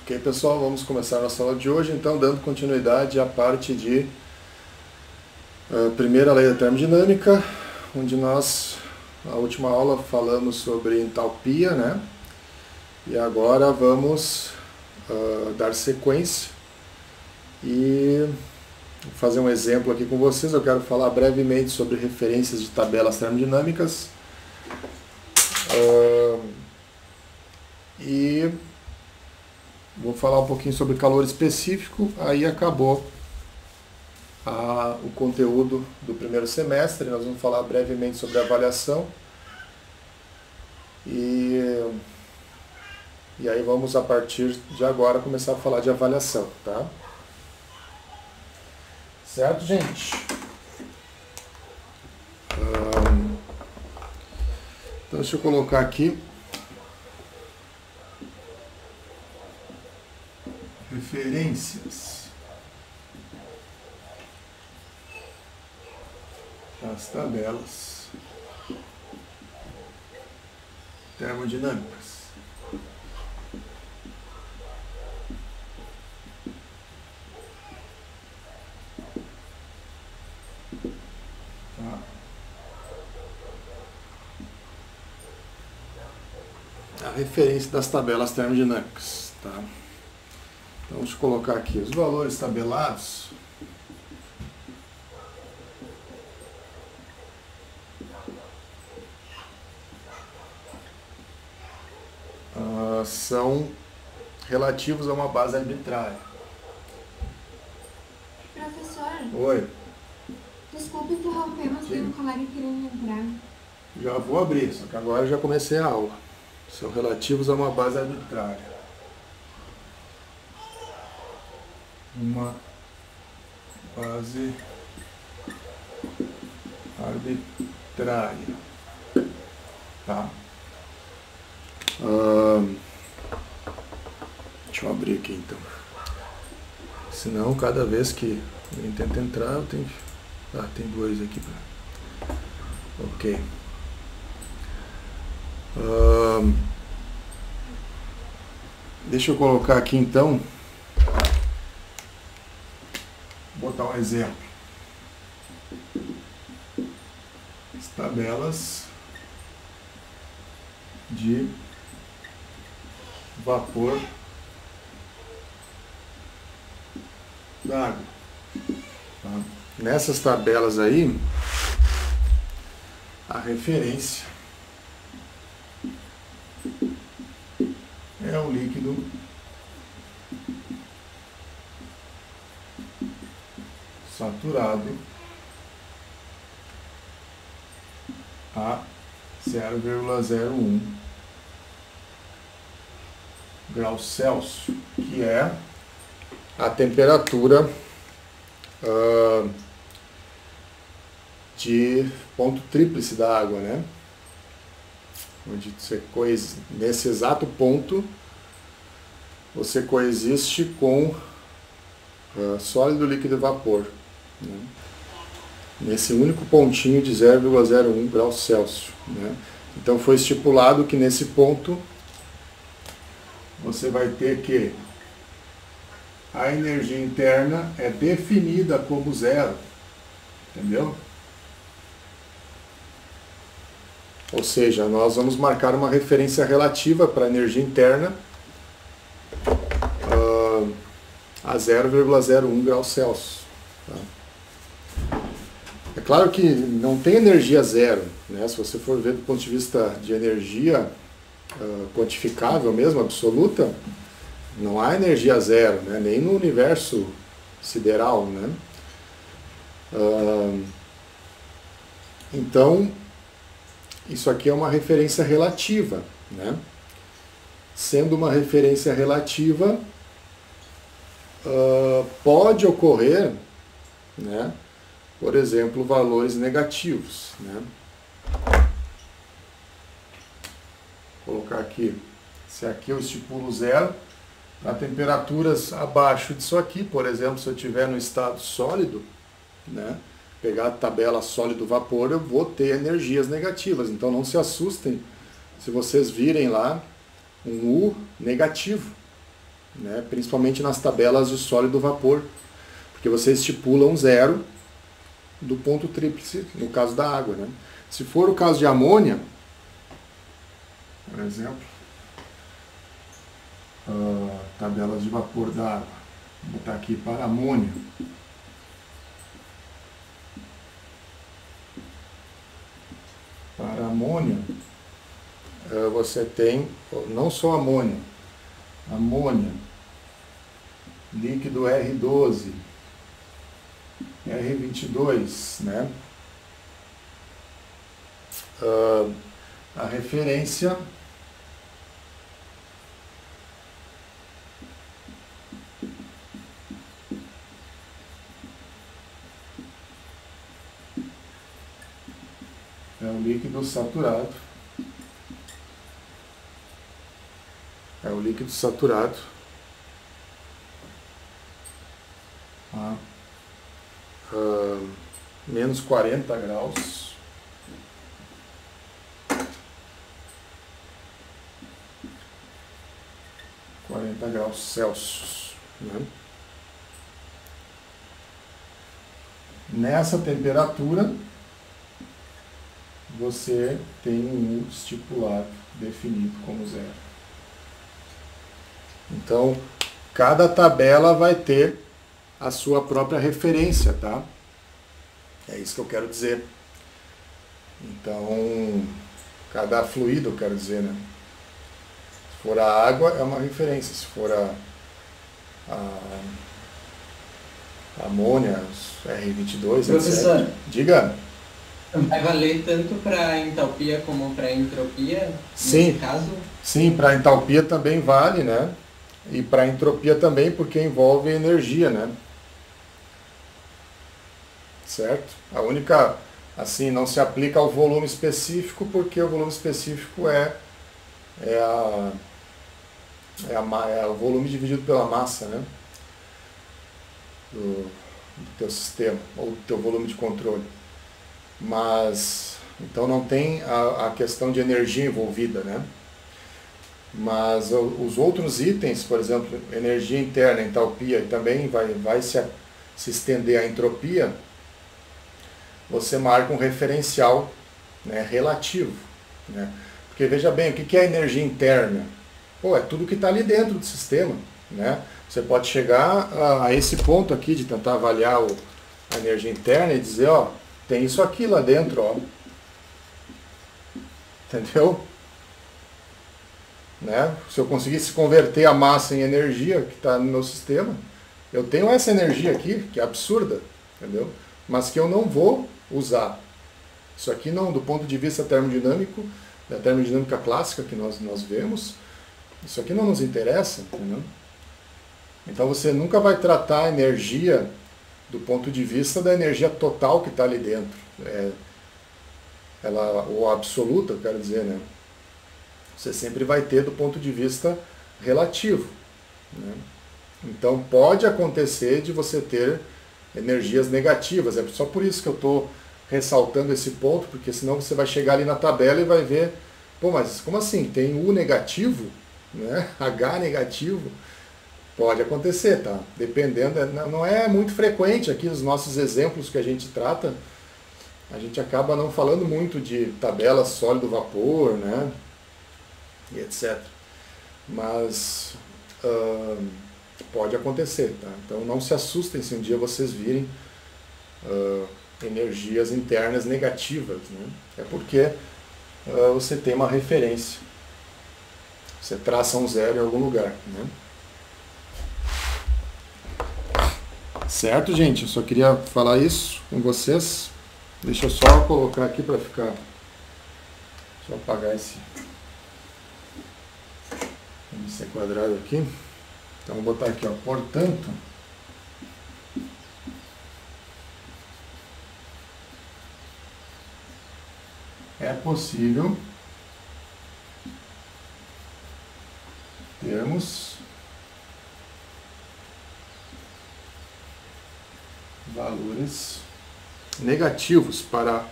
Ok, pessoal, vamos começar a nossa aula de hoje, então, dando continuidade à parte de primeira lei da termodinâmica, onde nós, na última aula, falamos sobre entalpia, né? E agora vamos dar sequência e fazer um exemplo aqui com vocês. Eu quero falar brevemente sobre referências de tabelas termodinâmicas. E vou falar um pouquinho sobre calor específico, aí acabou o conteúdo do primeiro semestre. Nós vamos falar brevemente sobre avaliação e aí vamos, a partir de agora, começar a falar de avaliação, tá? Certo, gente? Então deixa eu colocar aqui referências das tabelas termodinâmicas. Tá. A referência das tabelas termodinâmicas, tá? Então, vamos colocar aqui os valores tabelados. São relativos a uma base arbitrária. Professor, Oi, desculpe interromper, mas tem um colega querendo entrar. já vou abrir, só que agora eu já comecei a aula. São relativos a uma base arbitrária. Uma base arbitrária. Tá? Deixa eu abrir aqui então. Senão, cada vez que eu tento entrar, eu tenho. Tem dois aqui. Ok. Deixa eu colocar aqui então. Vou botar um exemplo. As tabelas de vapor d'água. Tá? Nessas tabelas aí, a referência é o líquido saturado a 0,01 graus Celsius, que é a temperatura de ponto tríplice da água, né? Onde você nesse exato ponto você coexiste com sólido, líquido e vapor, né? Nesse único pontinho de 0,01 graus Celsius, né? Então foi estipulado que nesse ponto você vai ter que a energia interna é definida como zero, entendeu? Ou seja, nós vamos marcar uma referência relativa para a energia interna a 0,01 graus Celsius. Tá? É claro que não tem energia zero, né? Se você for ver do ponto de vista de energia quantificável mesmo, absoluta, não há energia zero, né? Nem no universo sideral, né? Então, isso aqui é uma referência relativa, né? Sendo uma referência relativa, pode ocorrer, né, por exemplo, valores negativos, né? Vou colocar aqui, se aqui eu estipulo zero, para temperaturas abaixo disso aqui, por exemplo, se eu estiver no estado sólido, né, pegar a tabela sólido-vapor, eu vou ter energias negativas. Então não se assustem se vocês virem lá um U negativo, né? Principalmente nas tabelas de sólido vapor, porque você estipula um zero do ponto tríplice, no caso da água, né? Se for o caso de amônia, por exemplo, tabelas de vapor da água, vou botar aqui para amônia. Para amônia, você tem não só amônia, líquido R12, R22, né? A referência é o líquido saturado. É o líquido saturado a menos 40 graus. Celsius, né? Nessa temperatura, você tem um U estipulado, definido como zero. Então, cada tabela vai ter a sua própria referência, tá? É isso que eu quero dizer. Então, cada fluido, eu quero dizer, né? Se for a água, é uma referência. Se for a amônia, R22, professor, etc. Diga. Vai valer tanto para entalpia como para entropia, sim, nesse caso? Sim, para entalpia também vale, né? E para entropia também, porque envolve energia, né? Certo? A única, assim, não se aplica ao volume específico, porque o volume específico é o volume dividido pela massa, né? Do teu sistema, ou do teu volume de controle. Mas, então não tem a questão de energia envolvida, né? Mas os outros itens, por exemplo, energia interna, entalpia, e também vai se estender a entropia, você marca um referencial, né, relativo, né? Porque veja bem, o que é energia interna? Pô, é tudo que está ali dentro do sistema, né? Você pode chegar a esse ponto aqui de tentar avaliar a energia interna e dizer, ó, tem isso aqui lá dentro, ó. Entendeu? Né? Se eu conseguisse converter a massa em energia que está no meu sistema, eu tenho essa energia aqui, que é absurda, entendeu? Mas que eu não vou usar. Isso aqui não, do ponto de vista termodinâmico, da termodinâmica clássica que nós vemos, isso aqui não nos interessa, entendeu? Então você nunca vai tratar a energia do ponto de vista da energia total que está ali dentro. Ou absoluta, eu quero dizer, né? Você sempre vai ter do ponto de vista relativo, né? Então pode acontecer de você ter energias negativas. É só por isso que eu estou ressaltando esse ponto, porque senão você vai chegar ali na tabela e vai ver, pô, mas como assim? Tem U negativo, né? H negativo. Pode acontecer, tá? Dependendo, não é muito frequente aqui nos nossos exemplos que a gente trata, a gente acaba não falando muito de tabelas sólido-vapor, né? E etc. Mas pode acontecer, tá? Então não se assustem se um dia vocês virem energias internas negativas, né? É porque você tem uma referência. Você traça um zero em algum lugar, né? Certo, gente? Eu só queria falar isso com vocês. Deixa eu só colocar aqui para ficar... Deixa eu apagar esse quadrado aqui. Então vou botar aqui, ó. Portanto, é possível termos valores negativos para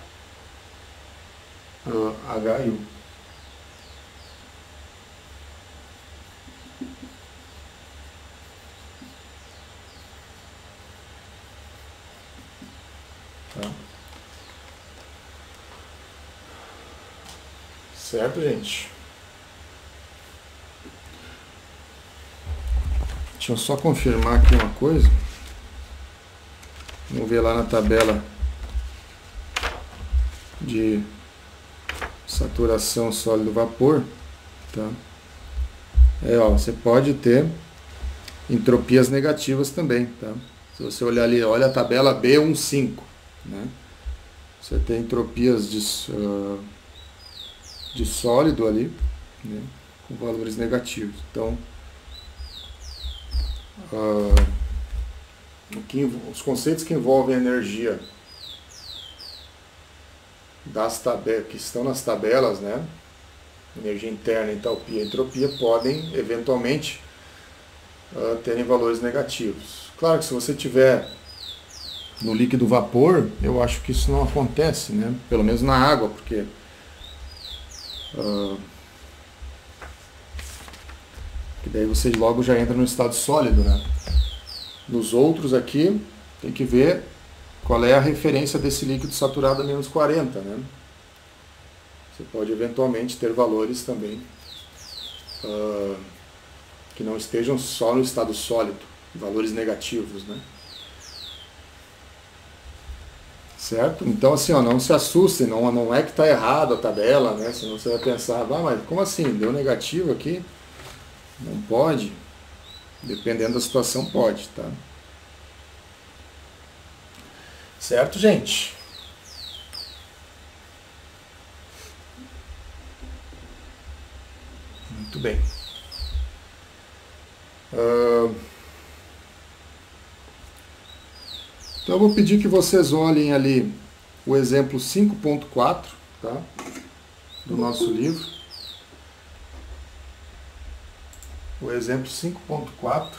H e U. Certo, gente? Deixa eu só confirmar aqui uma coisa. Vamos ver lá na tabela de saturação sólido vapor, tá? Ó, você pode ter entropias negativas também, tá? Se você olhar ali, olha a tabela B15, né? Você tem entropias de sólido ali, né? Com valores negativos. Então, os conceitos que envolvem energia que estão nas tabelas, né? Energia interna, entalpia e entropia, podem eventualmente terem valores negativos. Claro que se você tiver no líquido vapor, eu acho que isso não acontece, né? Pelo menos na água, porque que daí você logo já entra no estado sólido, né? Nos outros aqui, tem que ver qual é a referência desse líquido saturado a menos 40, né? Você pode eventualmente ter valores também que não estejam só no estado sólido, valores negativos, né? Certo? Então, assim, ó, não se assustem, não é que está errado a tabela, né? Senão você vai pensar, mas como assim? Deu negativo aqui? Não pode. Dependendo da situação, pode, tá? Certo, gente? Muito bem. Então eu vou pedir que vocês olhem ali o exemplo 5.4, tá? Do nosso livro. O exemplo 5.4.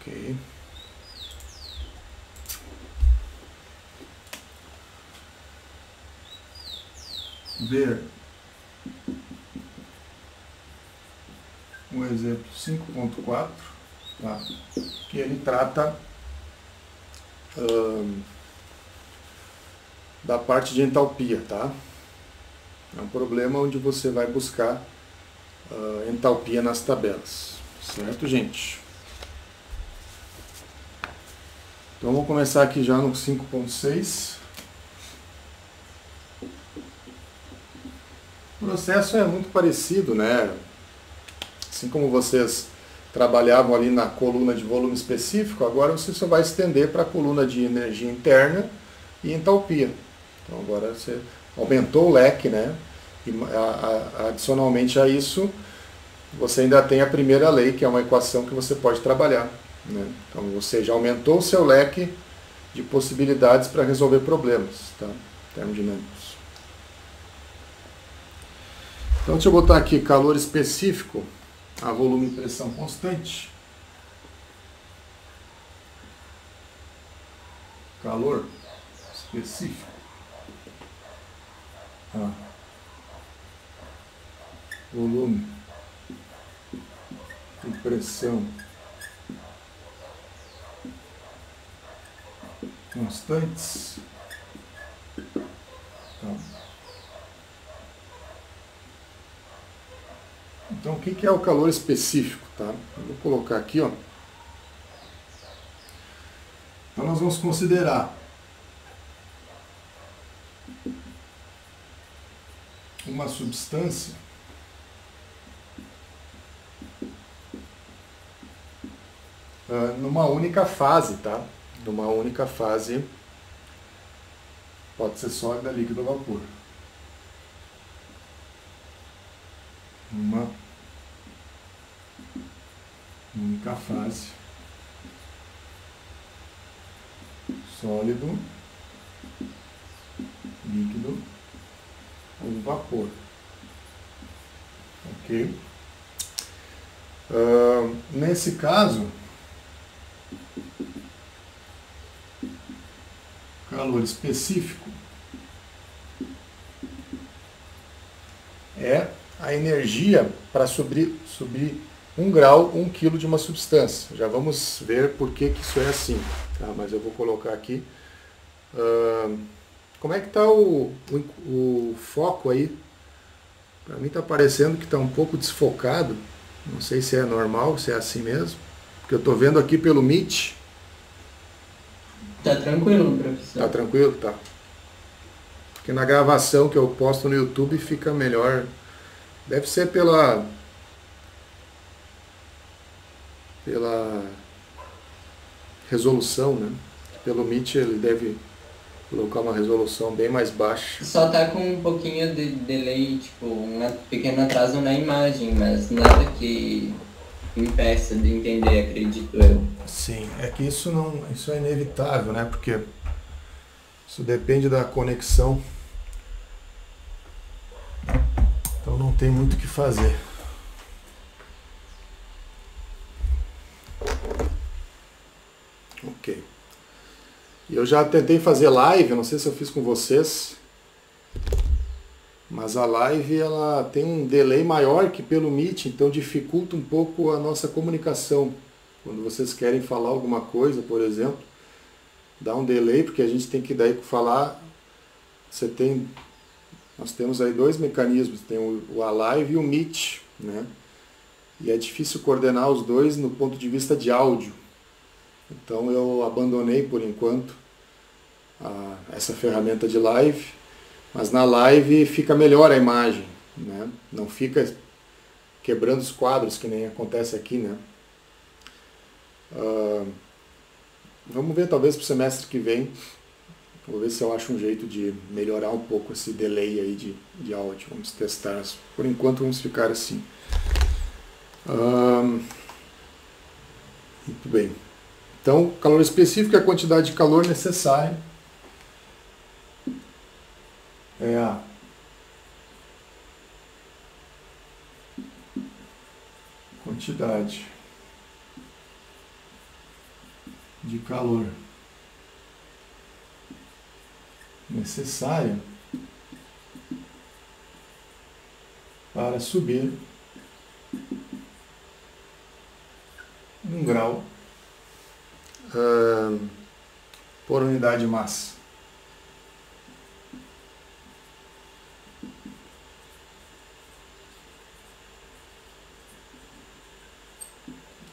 Ok. Ver o exemplo 5.4, tá? Que ele trata da parte de entalpia, tá? É um problema onde você vai buscar entalpia nas tabelas, certo, gente? Então vamos começar aqui já no 5.6. O processo é muito parecido, né? Assim como vocês trabalhavam ali na coluna de volume específico, agora você só vai estender para a coluna de energia interna e entalpia. Então agora você aumentou o leque, né? E adicionalmente a isso, você ainda tem a primeira lei, que é uma equação que você pode trabalhar, né? Então você já aumentou o seu leque de possibilidades para resolver problemas, tá? Termodinâmicos. Então deixa eu botar aqui calor específico a volume e pressão constante. Calor específico a volume e pressão constantes. Então, o que é o calor específico, tá? Eu vou colocar aqui, ó. Então, nós vamos considerar uma substância numa única fase, tá? Numa única fase, pode ser sólida, líquida ou vapor. Uma única fase, sólido, líquido ou vapor. Ok? Nesse caso, calor específico é a energia para subir 1 grau, 1 quilo de uma substância. Já vamos ver por que isso é assim. Tá? Mas eu vou colocar aqui. Como é que está o foco aí? Para mim está parecendo que está um pouco desfocado. Não sei se é normal, se é assim mesmo. Porque eu estou vendo aqui pelo Meet. Tá tranquilo, professor? Tá tranquilo? Tá. Porque na gravação que eu posto no YouTube fica melhor. Deve ser pela resolução, né? Pelo Meet ele deve colocar uma resolução bem mais baixa. Só tá com um pouquinho de delay, tipo, um pequeno atraso na imagem, mas nada que impeça de entender, acredito eu. Sim, é que isso é inevitável, né? Porque isso depende da conexão. Então não tem muito o que fazer. Ok. Eu já tentei fazer live, não sei se eu fiz com vocês, mas a live ela tem um delay maior que pelo Meet, então dificulta um pouco a nossa comunicação. Quando vocês querem falar alguma coisa, por exemplo, dá um delay, porque a gente tem que daí falar. Nós temos aí 2 mecanismos, tem a live e o Meet, né? E é difícil coordenar os dois no ponto de vista de áudio. Então eu abandonei por enquanto essa ferramenta de live, mas na live fica melhor a imagem, né? Não fica quebrando os quadros que nem acontece aqui, né? Vamos ver talvez para o semestre que vem, vou ver se eu acho um jeito de melhorar um pouco esse delay aí de áudio, vamos testar. Por enquanto vamos ficar assim. Muito bem. Então, calor específico é a quantidade de calor necessária. É a quantidade de calor necessária para subir 1 grau por unidade de massa.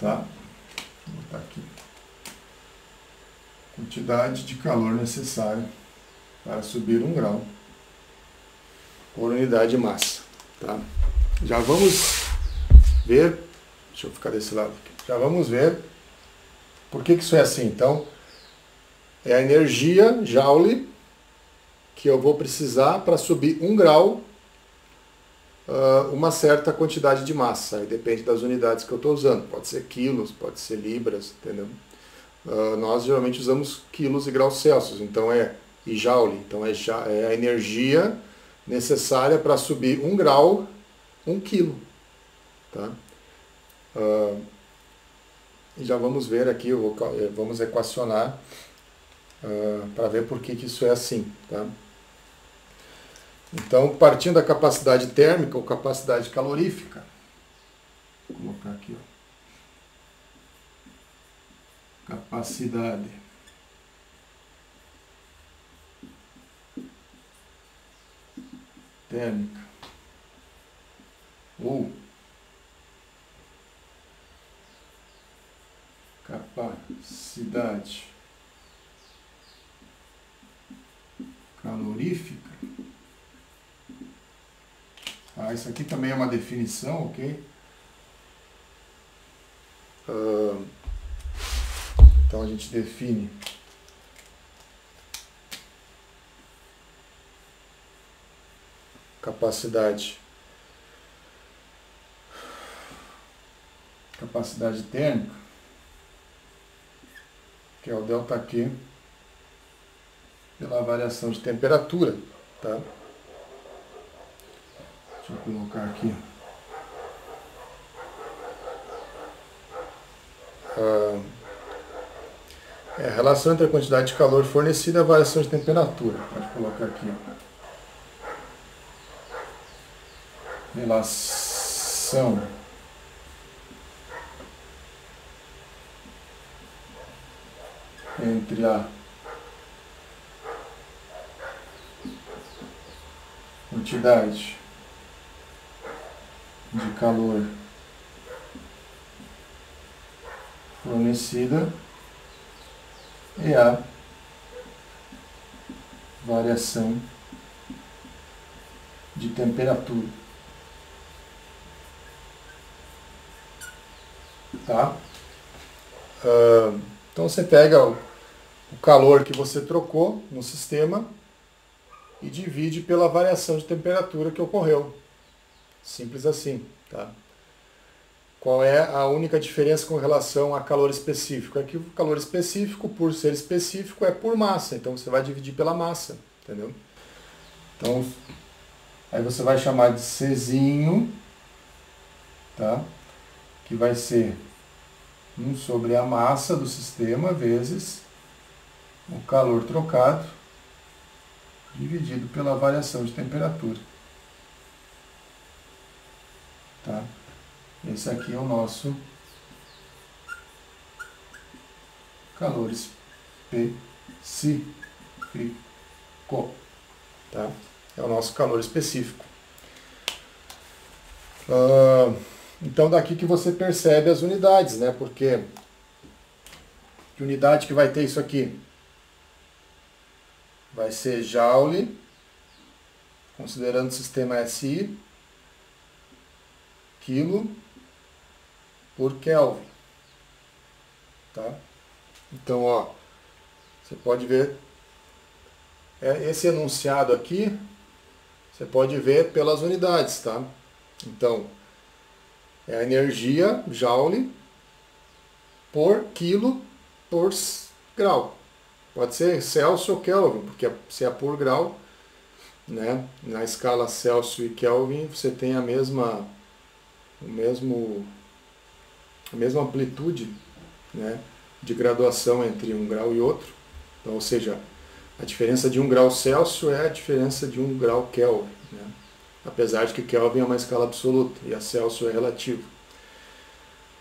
Tá? Vou botar aqui. Quantidade de calor necessária para subir 1 grau por unidade de massa. Tá? Já vamos ver. Deixa eu ficar desse lado aqui. Já vamos ver por que isso é assim. Então, é a energia Joule que eu vou precisar para subir 1 grau uma certa quantidade de massa. Aí depende das unidades que eu estou usando. Pode ser quilos, pode ser libras, entendeu? Nós geralmente usamos quilos e graus Celsius, então e Joule. Então é a energia necessária para subir 1 grau, 1 quilo. Tá? E já vamos ver aqui, vamos equacionar para ver por que isso é assim. Tá? Então, partindo da capacidade térmica ou capacidade calorífica, vou colocar aqui, ó. Capacidade térmica ou capacidade calorífica. Isso aqui também é uma definição, ok? Então a gente define capacidade térmica, que é o ΔQ, pela variação de temperatura, tá? Deixa eu colocar aqui. A relação entre a quantidade de calor fornecida e a variação de temperatura. Pode colocar aqui, ó. relação entre a quantidade de calor fornecida e a variação de temperatura. Tá? Então você pega o calor que você trocou no sistema e divide pela variação de temperatura que ocorreu. Simples assim. Tá? Qual é a única diferença com relação a calor específico? É que o calor específico, por ser específico, é por massa. Então você vai dividir pela massa. Entendeu? Então, aí você vai chamar de Czinho, tá? Que vai ser 1 sobre a massa do sistema vezes o calor trocado dividido pela variação de temperatura. Tá? Esse aqui é o nosso calor específico. Tá? É o nosso calor específico. Então daqui que você percebe as unidades, né? Porque que unidade que vai ter isso aqui? Vai ser Joule, considerando o sistema SI, quilo por Kelvin. Tá? Então, ó, você pode ver esse enunciado aqui, você pode ver pelas unidades, tá? Então, é a energia, Joule, por quilo por grau. Pode ser Celsius ou Kelvin, porque se é por grau, né, na escala Celsius e Kelvin, você tem a mesma amplitude, né, de graduação entre um grau e outro. Então, ou seja, a diferença de 1 grau Celsius é a diferença de 1 grau Kelvin, né? Apesar de que Kelvin é uma escala absoluta e a Celsius é relativo.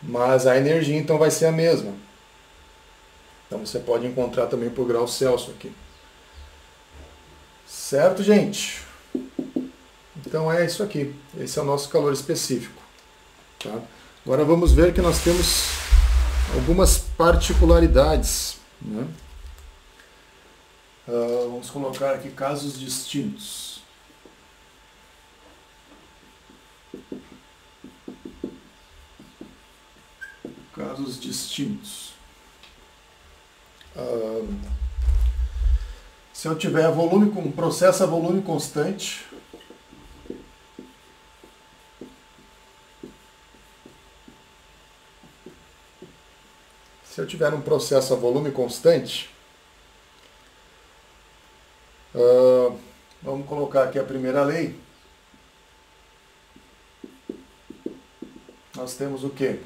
Mas a energia então vai ser a mesma. Então você pode encontrar também por grau Celsius aqui. Certo, gente? Então é isso aqui. Esse é o nosso calor específico. Tá? Agora vamos ver que nós temos algumas particularidades, né? Vamos colocar aqui casos distintos. Casos distintos. Se eu tiver processo a volume constante, um processo a volume constante, vamos colocar aqui a primeira lei. Nós temos o quê?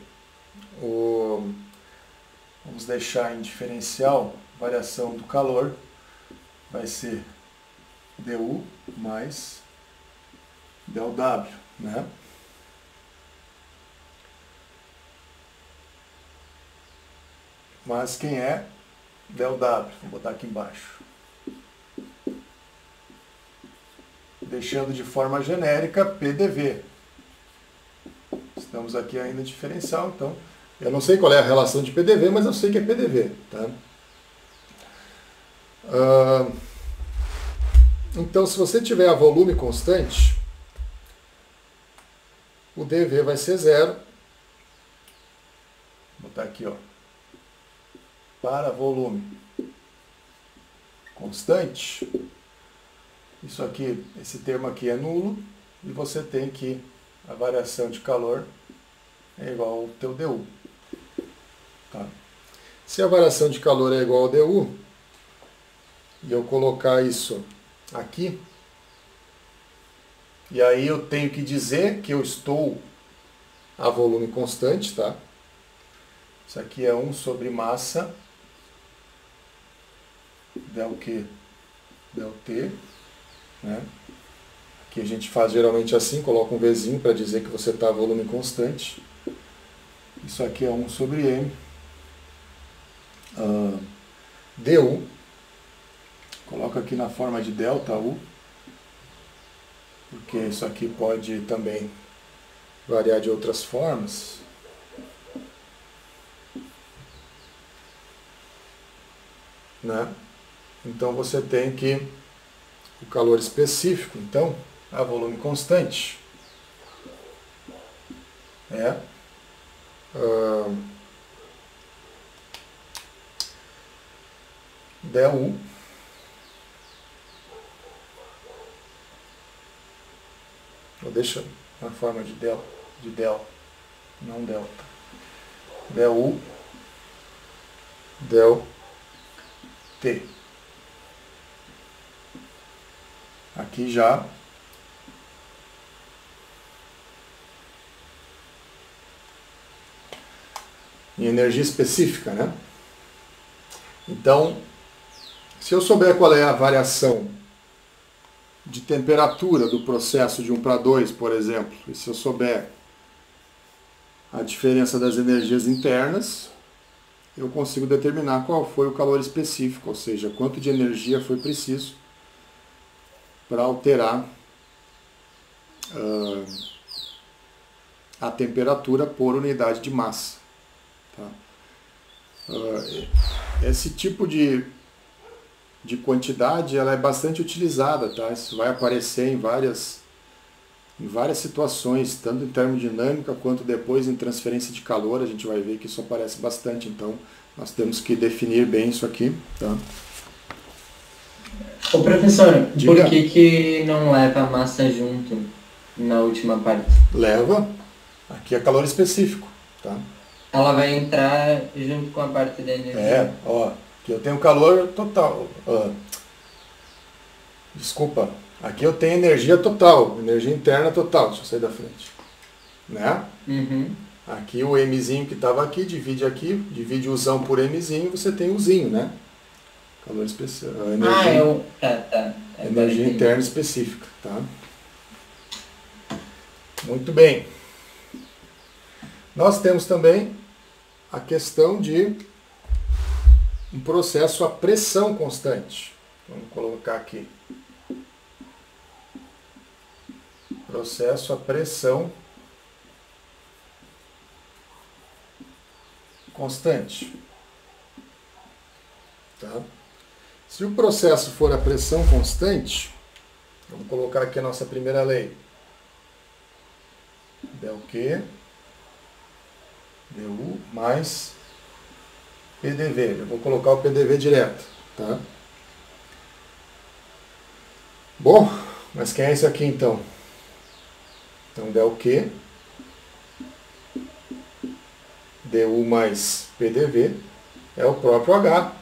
Vamos deixar em diferencial, variação do calor, vai ser dU mais ΔW, né? Mas quem é ΔW? Vou botar aqui embaixo. Deixando de forma genérica PDV. Estamos aqui ainda em diferencial, então eu não sei qual é a relação de PDV, mas eu sei que é PDV. Tá? Então, se você tiver a volume constante, o dV vai ser 0. Vou botar aqui, ó. Para volume constante, isso aqui, esse termo aqui é nulo, e você tem que a variação de calor é igual ao teu dU. Tá? Se a variação de calor é igual ao dU, e eu colocar isso aqui, e aí eu tenho que dizer que eu estou a volume constante, tá? Isso aqui é 1 sobre massa ΔQ ΔT, né? que a gente faz geralmente assim, coloca um Vzinho para dizer que você está a volume constante. Isso aqui é 1 sobre M. du, coloca aqui na forma de ΔU, porque isso aqui pode também variar de outras formas. Né? Então você tem que o calor específico, então, a volume constante é ΔU deixa na forma de del, não delta. ΔU del T. Aqui já em energia específica, né? Então, se eu souber qual é a variação de temperatura do processo de 1 para 2, por exemplo, e se eu souber a diferença das energias internas, eu consigo determinar qual foi o calor específico, ou seja, quanto de energia foi preciso para alterar a temperatura por unidade de massa. Tá? Esse tipo de quantidade ela é bastante utilizada, tá? Isso vai aparecer em várias situações, tanto em termodinâmica quanto depois em transferência de calor, a gente vai ver que isso aparece bastante, então nós temos que definir bem isso aqui. Tá? Ô professor, Diga. por que não leva a massa junto na última parte? Leva, aqui é calor específico. Tá? Ela vai entrar junto com a parte da energia. Ó, aqui eu tenho calor total. Desculpa, aqui eu tenho energia total, energia interna total. Deixa eu sair da frente. Né? Uhum. Aqui o Mzinho que estava aqui, divide o Zão por Mzinho, você tem o Zinho, né? Calor específico. Tá. Energia interna específica, tá? Muito bem. Nós temos também a questão de um processo a pressão constante. Vamos colocar aqui. Processo a pressão constante. Tá? Se o processo for a pressão constante, vamos colocar aqui a nossa primeira lei. ΔQ, ΔU mais PDV. Eu vou colocar o PDV direto. Tá? Bom, mas quem é isso aqui então? Então, ΔQ, ΔU mais PDV é o próprio H.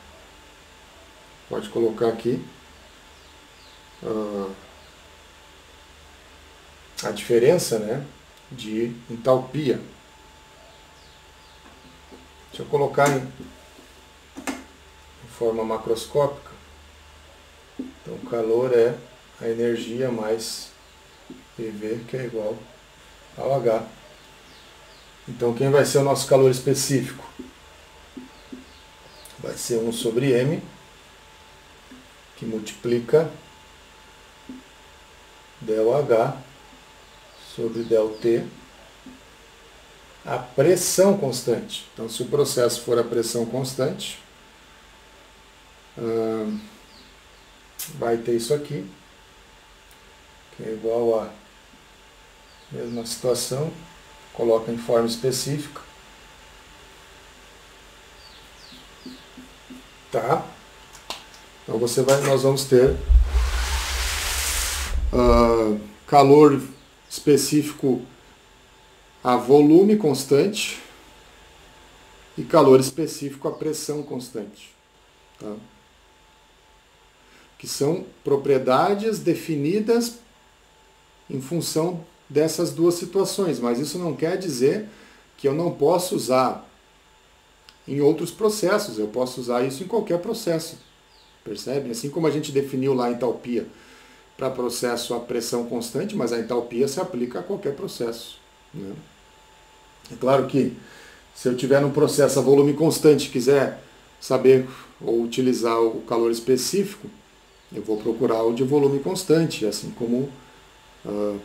Pode colocar aqui a diferença, né, de entalpia. Deixa eu colocar em forma macroscópica. Então, o calor é a energia mais PV, que é igual ao H. Então, quem vai ser o nosso calor específico? Vai ser 1 sobre M, que multiplica ΔH sobre ΔT, a pressão constante. Então, se o processo for a pressão constante, vai ter isso aqui, que é igual a mesma situação, coloca em forma específica. Tá? Então nós vamos ter calor específico a volume constante e calor específico a pressão constante. Tá? Que são propriedades definidas em função dessas duas situações, mas isso não quer dizer que eu não posso usar em outros processos, eu posso usar isso em qualquer processo, percebe? Assim como a gente definiu lá a entalpia, para processo a pressão constante, mas a entalpia se aplica a qualquer processo, né? É claro que se eu tiver num processo a volume constante e quiser saber ou utilizar o calor específico, eu vou procurar o de volume constante, assim como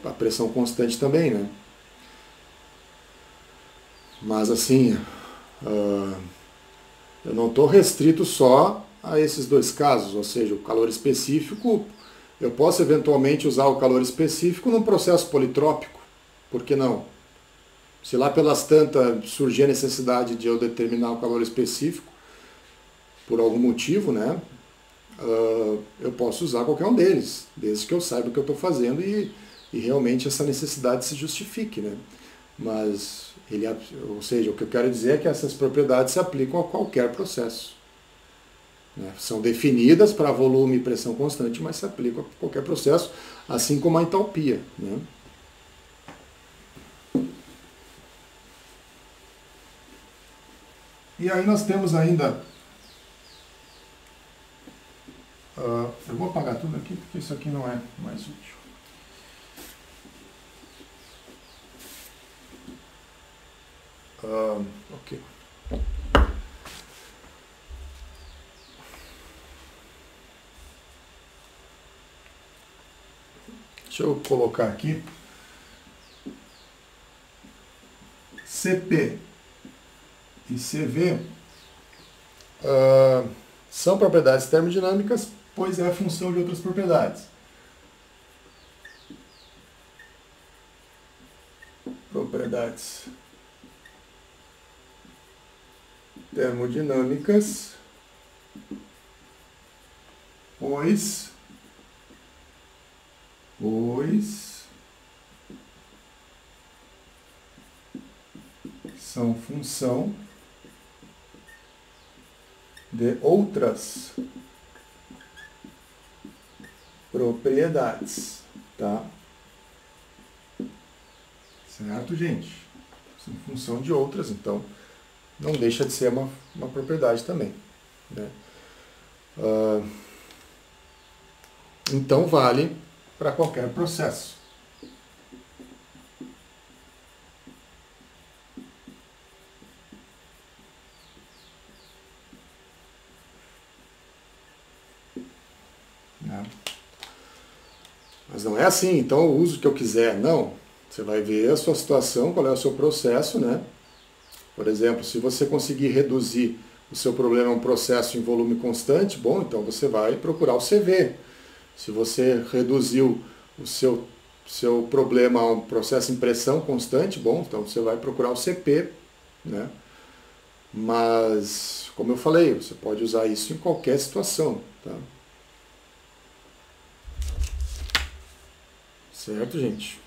a pressão constante também, né? Mas assim, eu não estou restrito só a esses dois casos, ou seja, o calor específico, eu posso eventualmente usar o calor específico num processo politrópico, por que não? Se lá pelas tantas surgir a necessidade de eu determinar o calor específico, por algum motivo, né, eu posso usar qualquer um deles, desde que eu saiba o que eu estou fazendo e realmente essa necessidade se justifique, né? Mas, ou seja, o que eu quero dizer é que essas propriedades se aplicam a qualquer processo, né? São definidas para volume e pressão constante, mas se aplicam a qualquer processo, assim como a entalpia, né? E aí nós temos ainda... eu vou apagar tudo aqui, porque isso aqui não é mais útil. Ok. Deixa eu colocar aqui. CP e CV são propriedades termodinâmicas, pois é a função de outras propriedades. Propriedades termodinâmicas, pois são função de outras propriedades, tá? Certo, gente? São função de outras, então não deixa de ser uma propriedade também, né? Então vale para qualquer processo. Né? Mas não é assim, então eu uso o que eu quiser, não. Você vai ver a sua situação, qual é o seu processo, né? Por exemplo, se você conseguir reduzir o seu problema a um processo em volume constante, bom, então você vai procurar o CV. Se você reduziu o seu problema a um processo em pressão constante, bom, então você vai procurar o CP, né? Mas, como eu falei, você pode usar isso em qualquer situação, tá? Certo, gente?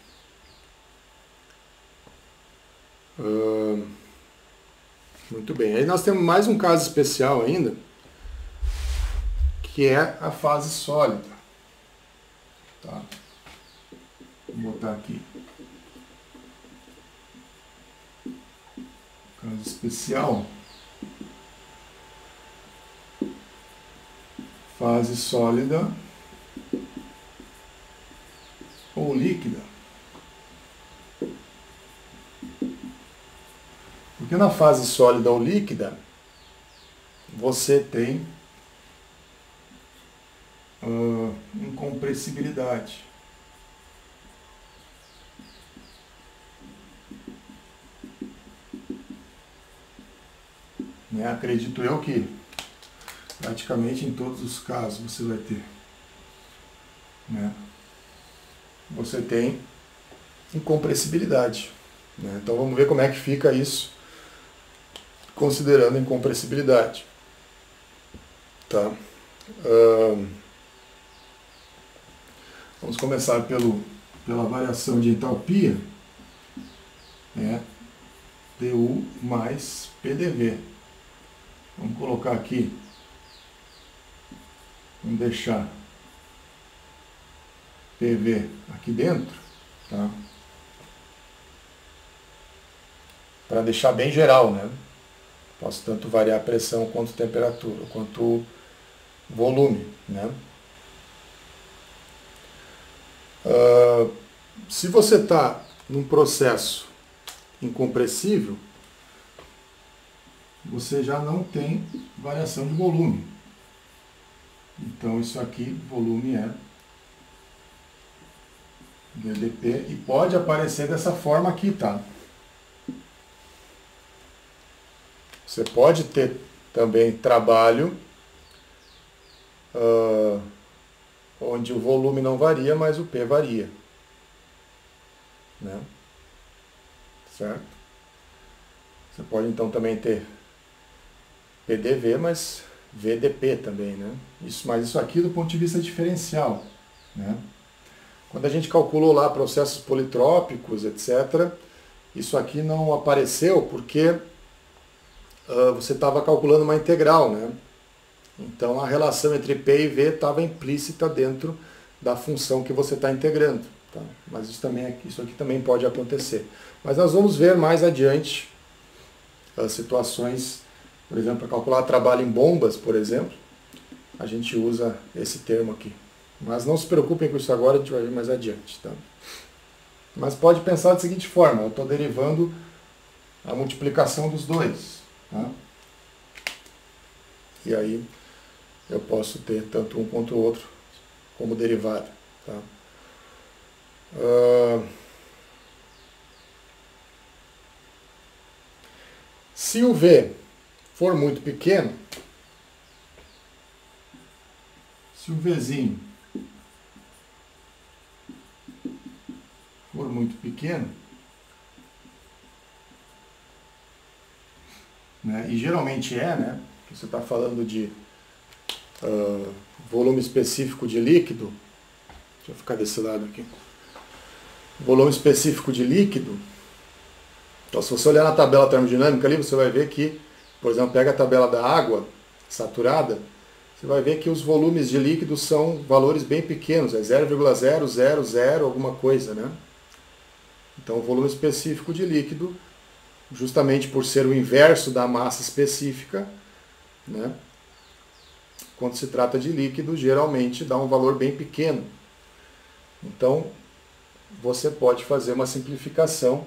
Muito bem. Aí nós temos mais um caso especial ainda, que é a fase sólida. Tá? Vou botar aqui. Caso especial. Fase sólida ou líquida. Porque na fase sólida ou líquida, você tem incompressibilidade. Né? Acredito eu que praticamente em todos os casos você vai ter. Né? Você tem incompressibilidade. Né? Então vamos ver como é que fica isso, considerando a incompressibilidade. Tá? Vamos começar pela variação de entalpia, né? Du mais PDV. Vamos colocar aqui, vamos deixar PV aqui dentro, tá? Para deixar bem geral, né? Posso tanto variar a pressão quanto temperatura, quanto volume, né? Se você está num processo incompressível, você já não tem variação de volume. Então isso aqui, volume é VdP, e pode aparecer dessa forma aqui, tá? Você pode ter também trabalho onde o volume não varia, mas o P varia, né? Certo? Você pode então também ter PDV, mas VdP também, né? Mas isso aqui do ponto de vista diferencial, né? Quando a gente calculou lá processos politrópicos, etc., isso aqui não apareceu porque você estava calculando uma integral, né? Então a relação entre P e V estava implícita dentro da função que você está integrando, tá? Mas isso aqui também pode acontecer. Mas nós vamos ver mais adiante as situações, por exemplo, para calcular trabalho em bombas, por exemplo, a gente usa esse termo aqui. Mas não se preocupem com isso agora, a gente vai ver mais adiante, tá? Mas pode pensar da seguinte forma: eu estou derivando a multiplicação dos dois, tá? E aí eu posso ter tanto um quanto o outro como derivado, tá? Se o V for muito pequeno, se o Vzinho for muito pequeno, né, e geralmente né, que você está falando de volume específico de líquido, deixa eu ficar desse lado aqui, volume específico de líquido. Então, se você olhar na tabela termodinâmica ali, você vai ver que, por exemplo, pega a tabela da água saturada, você vai ver que os volumes de líquido são valores bem pequenos, é 0,000 alguma coisa, né? Então, o volume específico de líquido, justamente por ser o inverso da massa específica, né? Quando se trata de líquido, geralmente dá um valor bem pequeno. Então, você pode fazer uma simplificação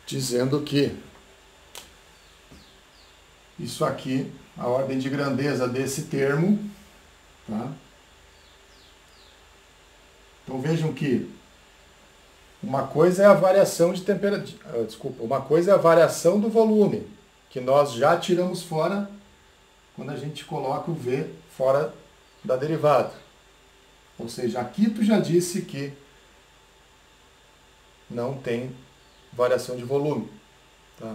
dizendo que isso aqui, a ordem de grandeza desse termo, tá? Então vejam que uma coisa é a variação de temperatura, uma coisa é a variação do volume, que nós já tiramos fora quando a gente coloca o V fora da derivada. Ou seja, aqui tu já disse que não tem variação de volume, tá?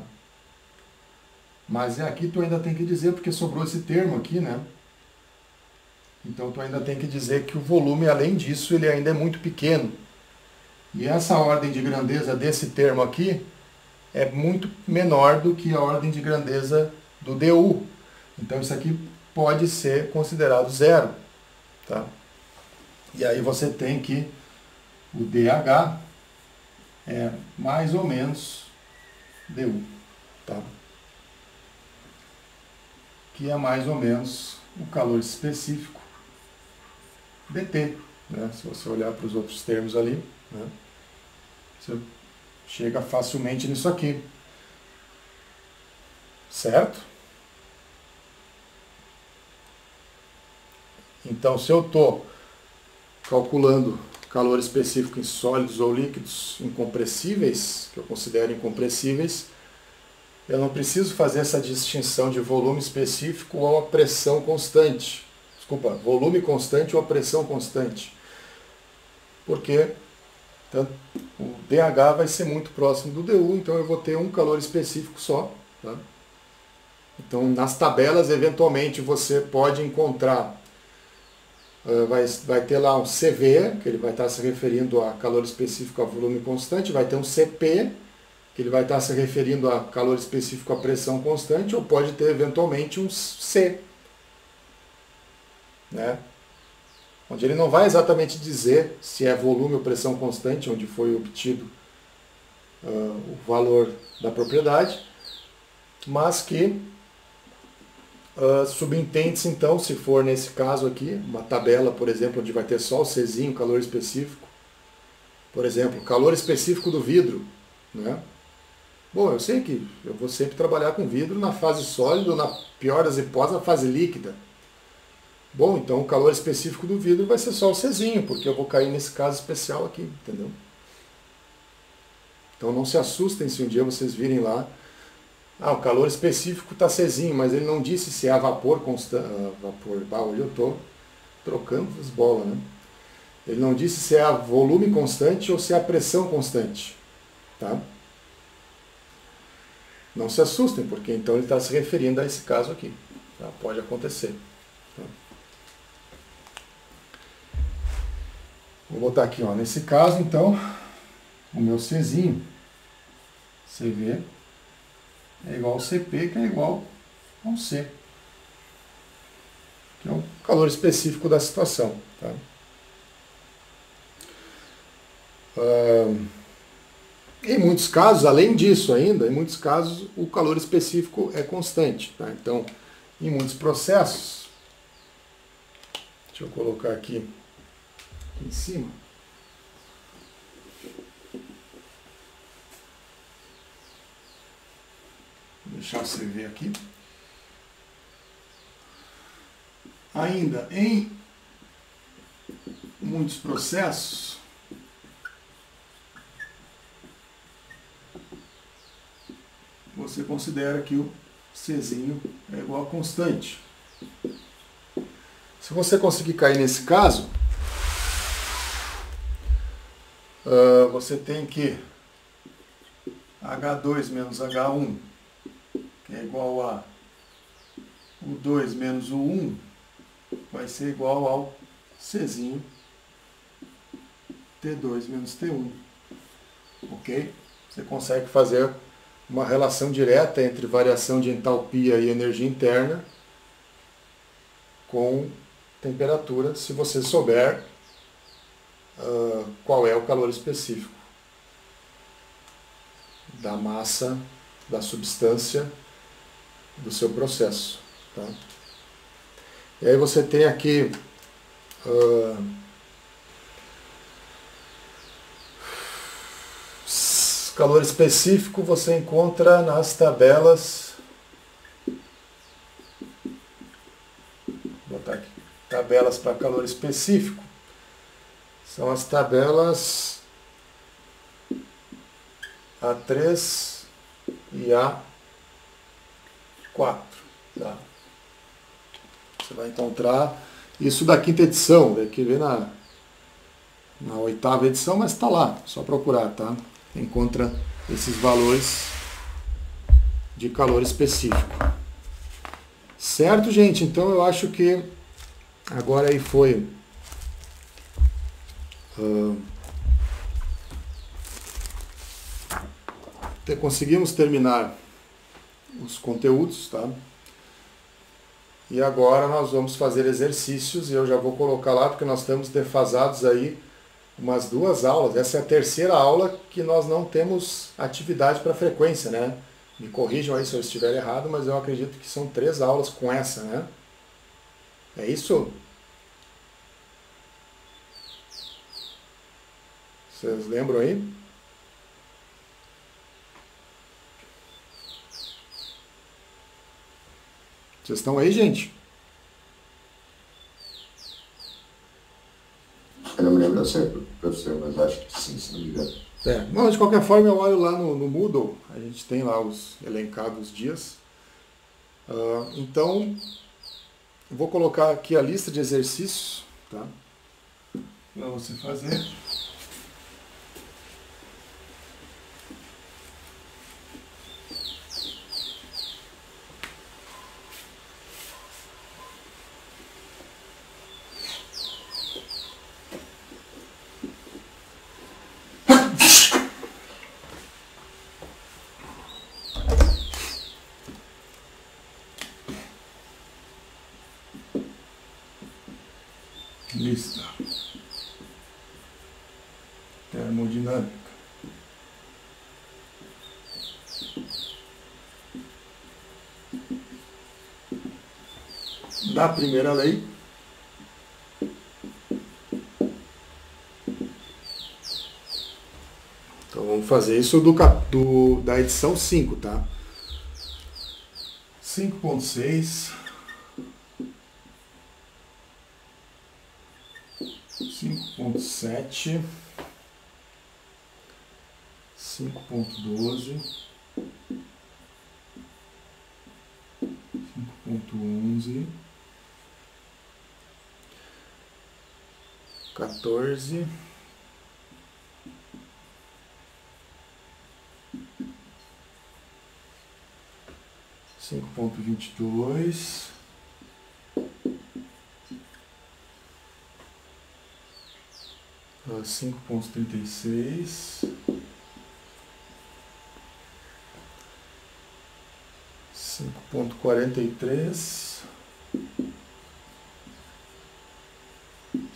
Mas aqui tu ainda tem que dizer, porque sobrou esse termo aqui, né? Então tu ainda tem que dizer que o volume, além disso, ele ainda é muito pequeno. E essa ordem de grandeza desse termo aqui é muito menor do que a ordem de grandeza do DU. Então isso aqui pode ser considerado zero, tá? E aí você tem que o DH é mais ou menos DU, tá? Que é mais ou menos o calor específico dT, né? Se você olhar para os outros termos ali, né? Você chega facilmente nisso aqui, certo? Então, se eu estou calculando calor específico em sólidos ou líquidos incompressíveis, que eu considero incompressíveis, eu não preciso fazer essa distinção de volume específico ou a pressão constante. Desculpa, volume constante ou a pressão constante. Porque o DH vai ser muito próximo do DU, então eu vou ter um calor específico só, tá? Então, nas tabelas, eventualmente, você pode encontrar, vai ter lá um CV, que ele vai estar se referindo a calor específico a volume constante, vai ter um CP, que ele vai estar se referindo a calor específico a pressão constante, ou pode ter, eventualmente, um C, né? Onde ele não vai exatamente dizer se é volume ou pressão constante, onde foi obtido o valor da propriedade, mas que Subentende-se então, se for nesse caso aqui, uma tabela, por exemplo, onde vai ter só o Czinho, calor específico. Por exemplo, calor específico do vidro, né? Bom, eu sei que eu vou sempre trabalhar com vidro na fase sólida, na pior das hipóteses, na fase líquida. Bom, então o calor específico do vidro vai ser só o Czinho, porque eu vou cair nesse caso especial aqui, entendeu? Então não se assustem se um dia vocês virem lá, o calor específico está Czinho, mas ele não disse se é a vapor constante, hoje eu estou trocando as bolas, né? Ele não disse se é a volume constante ou se é a pressão constante, tá? Não se assustem, porque então ele está se referindo a esse caso aqui, tá? Pode acontecer. Tá? Vou botar aqui, ó, nesse caso, então, o meu Czinho, CV, é igual ao CP, que é igual ao C, que é o calor específico da situação. Tá? Em muitos casos, além disso ainda, em muitos casos o calor específico é constante. Tá? Então, em muitos processos, deixa eu colocar aqui em cima. Vou deixar você ver aqui. Ainda em muitos processos, você considera que o Czinho é igual a constante. Se você conseguir cair nesse caso, você tem que H2 menos H1, que é igual a U2 menos U1, vai ser igual ao Czinho T2 menos T1. Ok? Você consegue fazer uma relação direta entre variação de entalpia e energia interna com temperatura, se você souber qual é o calor específico da massa, da substância do seu processo. Tá? E aí você tem aqui calor específico, você encontra nas tabelas, vou botar aqui, tabelas para calor específico, são as tabelas A3 e A4. Tá? Você vai encontrar isso da quinta edição, tem que ver na 8ª edição, mas está lá, só procurar, tá? Encontra esses valores de calor específico. Certo, gente? Então eu acho que agora aí foi conseguimos terminar os conteúdos, tá? E agora nós vamos fazer exercícios e eu já vou colocar lá porque nós estamos defasados aí umas 2 aulas. Essa é a 3ª aula que nós não temos atividade para frequência, né? Me corrijam aí se eu estiver errado, mas eu acredito que são 3 aulas com essa, né? É isso? Vocês lembram aí? Vocês estão aí, gente? Eu não me lembro certo, professor, mas acho que sim, se não me engano. Não, de qualquer forma eu olho lá no Moodle, a gente tem lá os elencados dias. Então, eu vou colocar aqui a lista de exercícios, tá? Para você fazer. Lista termodinâmica. da primeira lei. Então vamos fazer isso da edição 5, tá? 5.6, 5.7, 5.12, 5.11, 14, 5.22, 5.36, 5.43,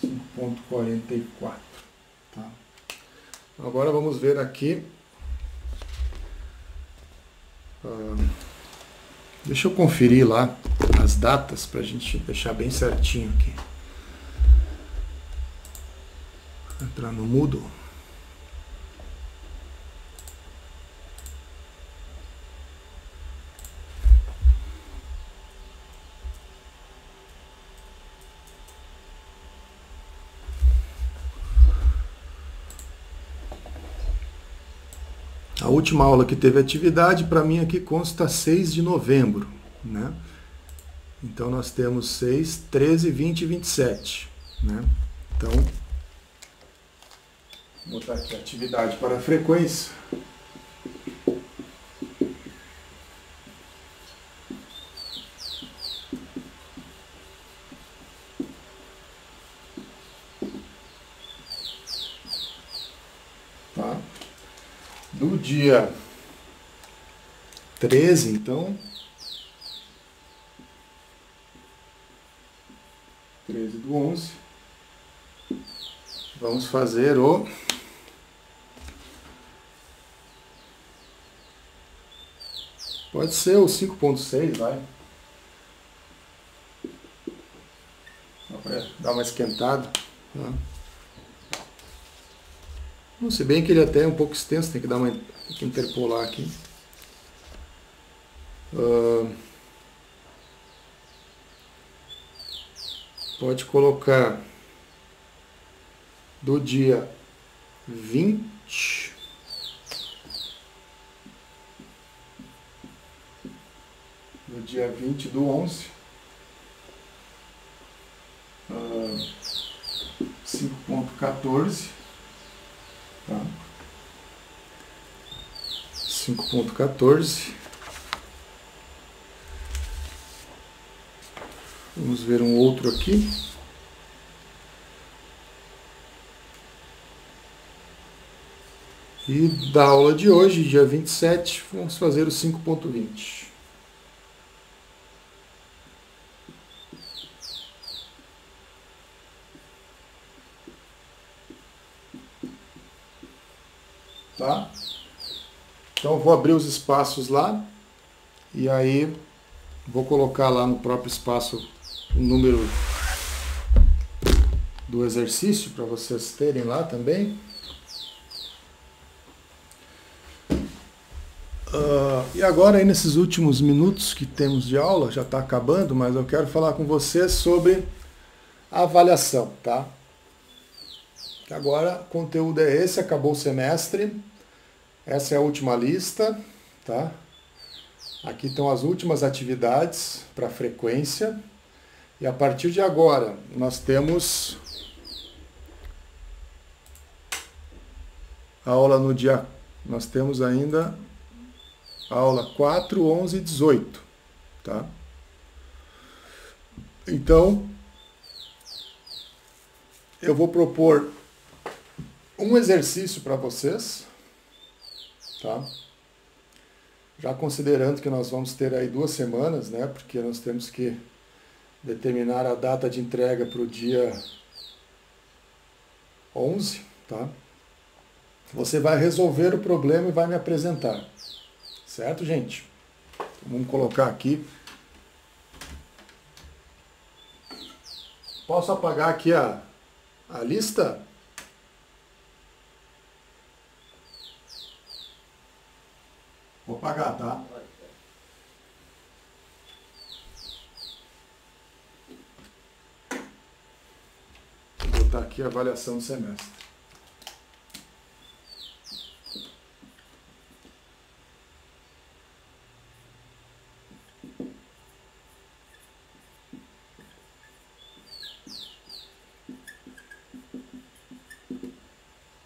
5.44, tá? Agora vamos ver aqui. Deixa eu conferir lá as datas para a gente deixar bem certinho aqui. Entrar no Moodle. A última aula que teve atividade, para mim aqui consta 6 de novembro, né? Então nós temos 6, 13, 20 e 27, né? Então, vou botar aqui atividade para a frequência. Tá? Do dia 13, então, 13 do 11, vamos fazer o pode ser o 5.6, vai. Só para dar uma esquentada. Tá? Se bem que ele até é um pouco extenso, tem que dar tem que interpolar aqui. Pode colocar do dia 20 do dia 20 do 11, 5.14, tá? 5.14. Vamos ver um outro aqui. E da aula de hoje, dia 27, vamos fazer o 5.20. Tá? Então vou abrir os espaços lá e aí vou colocar lá no próprio espaço o número do exercício para vocês terem lá também. E agora aí nesses últimos minutos que temos de aula, já está acabando, mas eu quero falar com vocês sobre a avaliação, tá? Agora o conteúdo é esse, acabou o semestre, essa é a última lista, tá? Aqui estão as últimas atividades para frequência. E a partir de agora, nós temos aula no dia... Nós temos ainda aula 4, 11 e 18, tá? Então, eu vou propor um exercício para vocês, tá? Já considerando que nós vamos ter aí 2 semanas, né? Porque nós temos que determinar a data de entrega para o dia 11, tá? Você vai resolver o problema e vai me apresentar. Certo, gente? Então, vamos colocar aqui Posso apagar aqui a lista? Vou apagar, tá? Vou botar aqui a avaliação do semestre.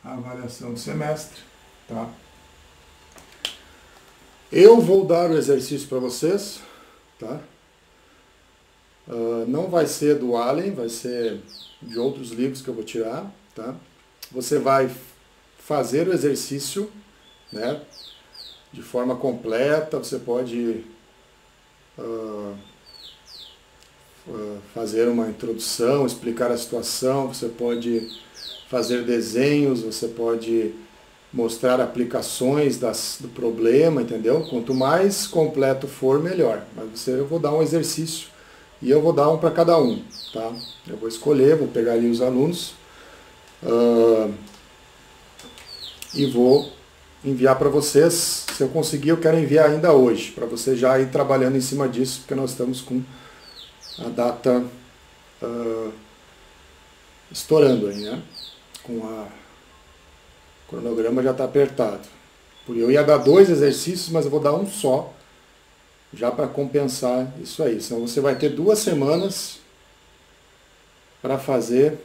Avaliação do semestre, tá? Eu vou dar o exercício para vocês, tá? Não vai ser do Allen, vai ser de outros livros que eu vou tirar, tá? Você vai fazer o exercício, né? De forma completa, você pode fazer uma introdução, explicar a situação, você pode fazer desenhos, você pode mostrar aplicações do problema, entendeu? Quanto mais completo for, melhor. Mas eu vou dar um exercício e eu vou dar um para cada um, tá? Eu vou escolher, vou pegar ali os alunos e vou enviar para vocês. Se eu conseguir, eu quero enviar ainda hoje, para você já ir trabalhando em cima disso, porque nós estamos com a data estourando aí, né? O cronograma já está apertado. Eu ia dar 2 exercícios, mas eu vou dar um só, já para compensar isso aí. Senão você vai ter 2 semanas para fazer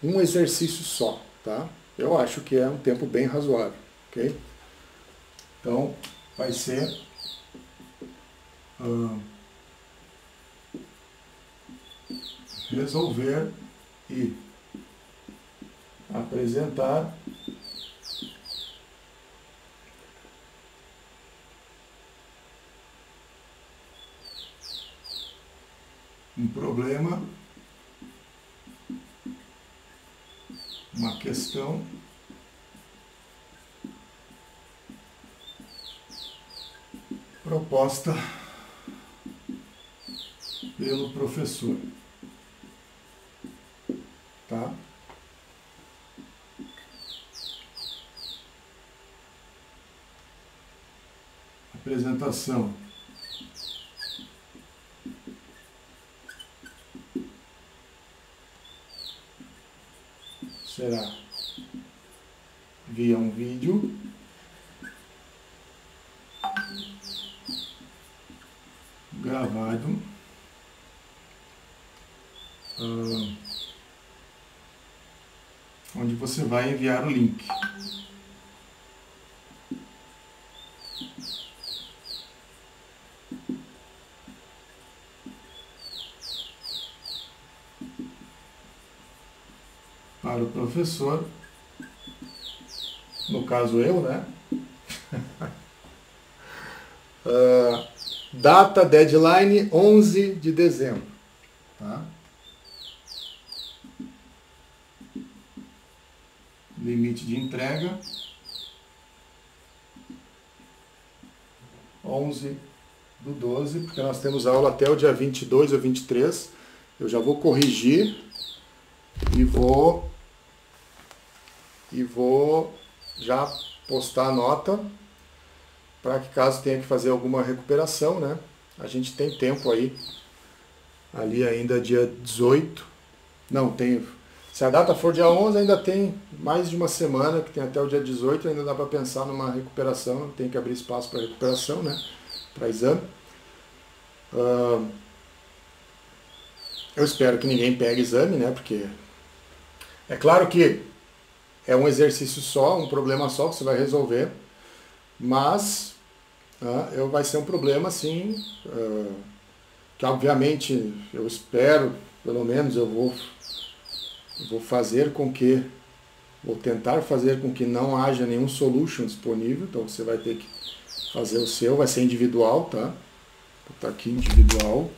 um exercício só, tá? Eu acho que é um tempo bem razoável, ok? Então, vai ser resolver e apresentar um problema, uma questão proposta pelo professor, tá? Apresentação será via um vídeo gravado onde você vai enviar o link. Para o professor, no caso eu, né? Data, deadline, 11 de dezembro. Tá? Limite de entrega, 11/12, porque nós temos aula até o dia 22 ou 23. Eu já vou corrigir e vou já postar a nota para que caso tenha que fazer alguma recuperação, né? A gente tem tempo aí, ali ainda dia 18, não, tem, se a data for dia 11 ainda tem mais de uma semana, que tem até o dia 18, ainda dá para pensar numa recuperação, tem que abrir espaço para recuperação, né? Para exame. Eu espero que ninguém pegue exame, né? Porque é claro que é um exercício só, um problema só que você vai resolver, mas vai ser um problema assim, que obviamente eu espero, pelo menos eu vou fazer com que, vou tentar fazer com que não haja nenhum solution disponível, então você vai ter que fazer o seu, vai ser individual, tá? Vou botar aqui individual.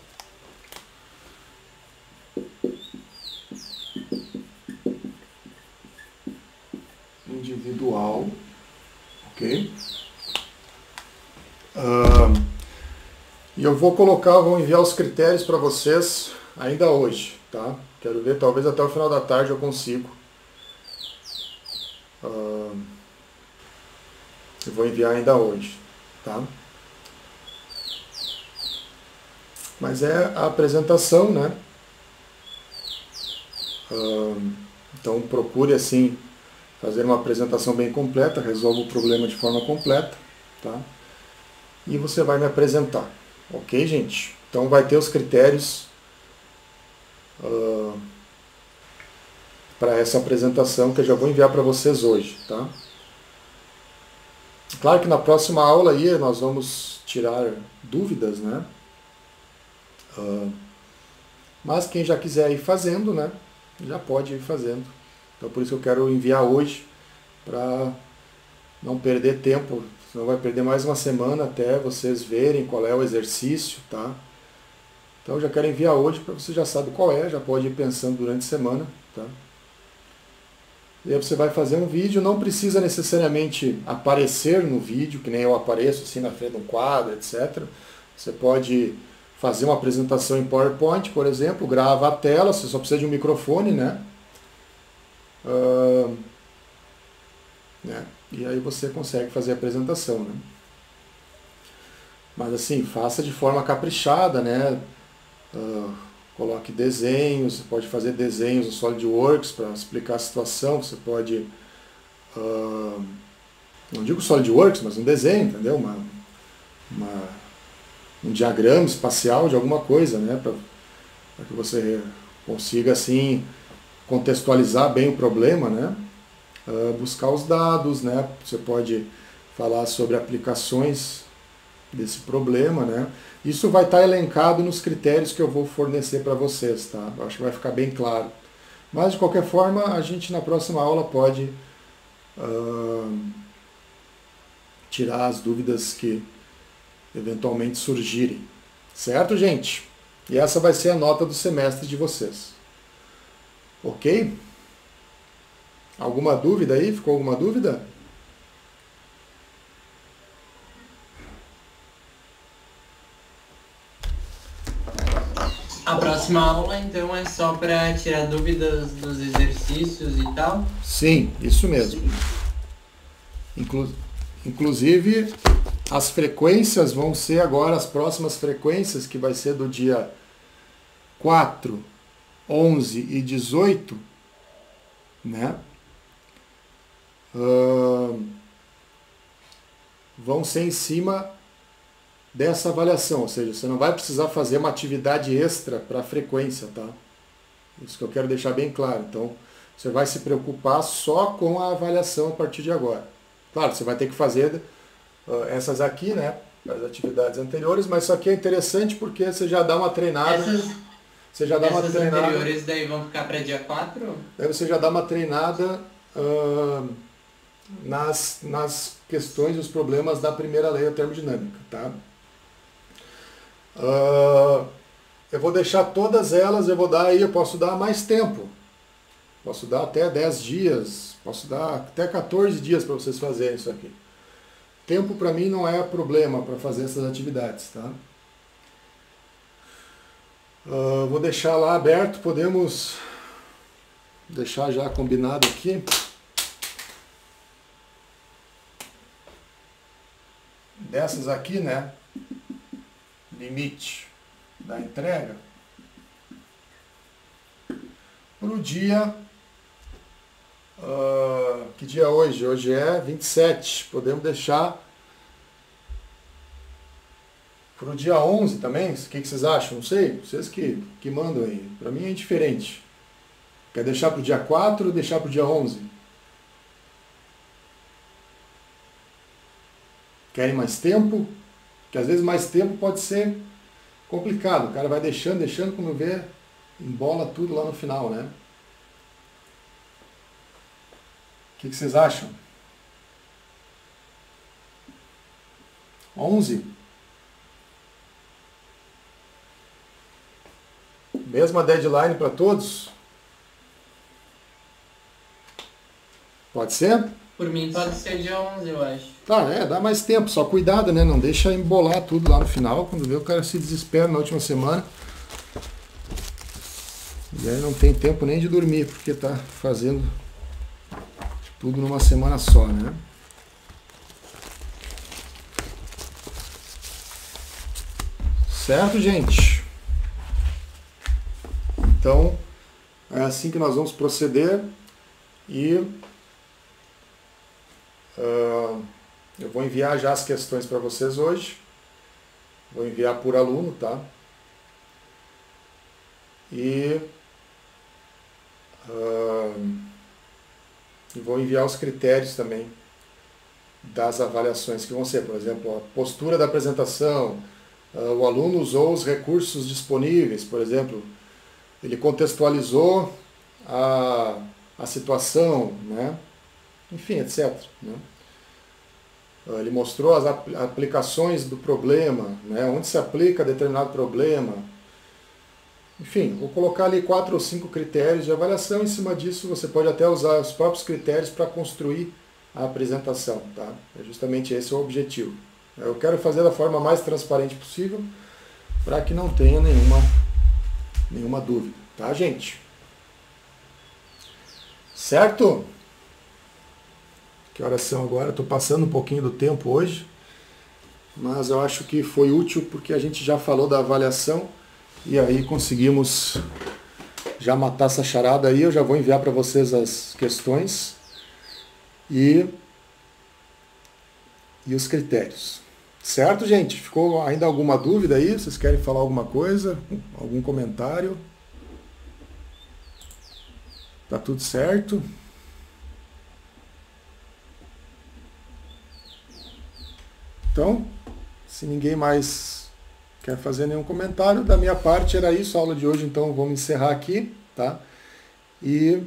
Individual, ok? E eu vou enviar os critérios para vocês ainda hoje, tá? Quero ver, talvez até o final da tarde eu consigo. Eu vou enviar ainda hoje, tá? Mas é a apresentação, né? Então procure assim fazer uma apresentação bem completa, resolva o problema de forma completa, tá? E você vai me apresentar, ok, gente? Então vai ter os critérios para essa apresentação que eu já vou enviar para vocês hoje, tá? Claro que na próxima aula aí nós vamos tirar dúvidas, né? Mas quem já quiser ir fazendo, né? Já pode ir fazendo. Então por isso eu quero enviar hoje, para não perder tempo, senão vai perder mais uma semana até vocês verem qual é o exercício, tá? Então eu já quero enviar hoje para você já sabe qual é, já pode ir pensando durante a semana, tá? E aí você vai fazer um vídeo, não precisa necessariamente aparecer no vídeo, que nem eu apareço assim na frente de um quadro, etc. Você pode fazer uma apresentação em PowerPoint, por exemplo, grava a tela, você só precisa de um microfone, né? E aí você consegue fazer a apresentação, né? Mas assim, faça de forma caprichada, né? Coloque desenhos, você pode fazer desenhos no SolidWorks para explicar a situação, você pode, não digo SolidWorks, mas um desenho, entendeu? Um diagrama espacial de alguma coisa, né? Para que você consiga assim contextualizar bem o problema, né? Buscar os dados, né? Você pode falar sobre aplicações desse problema, né? Isso vai estar elencado nos critérios que eu vou fornecer para vocês, tá? Eu acho que vai ficar bem claro. Mas de qualquer forma, a gente na próxima aula pode tirar as dúvidas que eventualmente surgirem. Certo, gente? E essa vai ser a nota do semestre de vocês. Ok? Alguma dúvida aí? Ficou alguma dúvida? A próxima aula, então, é só para tirar dúvidas dos exercícios e tal? Sim, isso mesmo. Inclusive, as frequências vão ser agora, as próximas frequências, que vai ser do dia 4, 11 e 18, né? Vão ser em cima dessa avaliação, ou seja, você não vai precisar fazer uma atividade extra para a frequência, tá? Isso que eu quero deixar bem claro. Então, você vai se preocupar só com a avaliação a partir de agora. Claro, você vai ter que fazer essas aqui, né, as atividades anteriores, mas isso aqui é interessante porque você já dá uma treinada. Você já dá uma treinada. Essas anteriores daí vão ficar para dia 4? Daí você já dá uma treinada nas questões e os problemas da primeira lei da termodinâmica, tá? Eu vou deixar todas elas, eu posso dar mais tempo. Posso dar até 10 dias, posso dar até 14 dias para vocês fazerem isso aqui. Tempo para mim não é problema para fazer essas atividades, tá? Vou deixar lá aberto, podemos deixar já combinado aqui. Dessas aqui, né? Limite da entrega. Para o dia... que dia é hoje? Hoje é 27. Podemos deixar para o dia 11 também? O que vocês acham? Não sei. Vocês que mandam aí. Para mim é indiferente. Quer deixar para o dia 4 ou deixar para o dia 11? Querem mais tempo? Porque às vezes mais tempo pode ser complicado. O cara vai deixando, quando vê, embola tudo lá no final, né? O que vocês acham? 11? Mesma deadline para todos? Pode ser? Por mim pode ser dia 11, eu acho. Tá, dá mais tempo, só cuidado, né? Não deixa embolar tudo lá no final, quando vê o cara se desespera na última semana. E aí não tem tempo nem de dormir, porque tá fazendo tudo numa semana só, né? Certo, gente? Então, é assim que nós vamos proceder e eu vou enviar já as questões para vocês hoje. Vou enviar por aluno, tá? E vou enviar os critérios também das avaliações que vão ser, por exemplo, a postura da apresentação, o aluno usou os recursos disponíveis, por exemplo, ele contextualizou a situação, né? Enfim, etc. Né? Ele mostrou as aplicações do problema, né? Onde se aplica determinado problema. Enfim, vou colocar ali 4 ou 5 critérios de avaliação. Em cima disso, você pode até usar os próprios critérios para construir a apresentação. Tá? É justamente esse o objetivo. Eu quero fazer da forma mais transparente possível para que não tenha nenhuma dúvida. Tá, gente? Certo? Que horas são agora? Estou passando um pouquinho do tempo hoje, mas eu acho que foi útil porque a gente já falou da avaliação e aí conseguimos já matar essa charada aí. Eu já vou enviar para vocês as questões e os critérios. Certo, gente? Ficou ainda alguma dúvida aí? Vocês querem falar alguma coisa? Algum comentário? Tá tudo certo? Então, se ninguém mais quer fazer nenhum comentário, da minha parte era isso, a aula de hoje, então vamos encerrar aqui, tá? E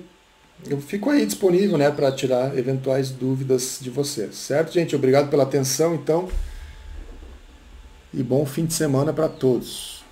eu fico aí disponível, né, para tirar eventuais dúvidas de vocês, certo, gente? Obrigado pela atenção, então, e bom fim de semana para todos.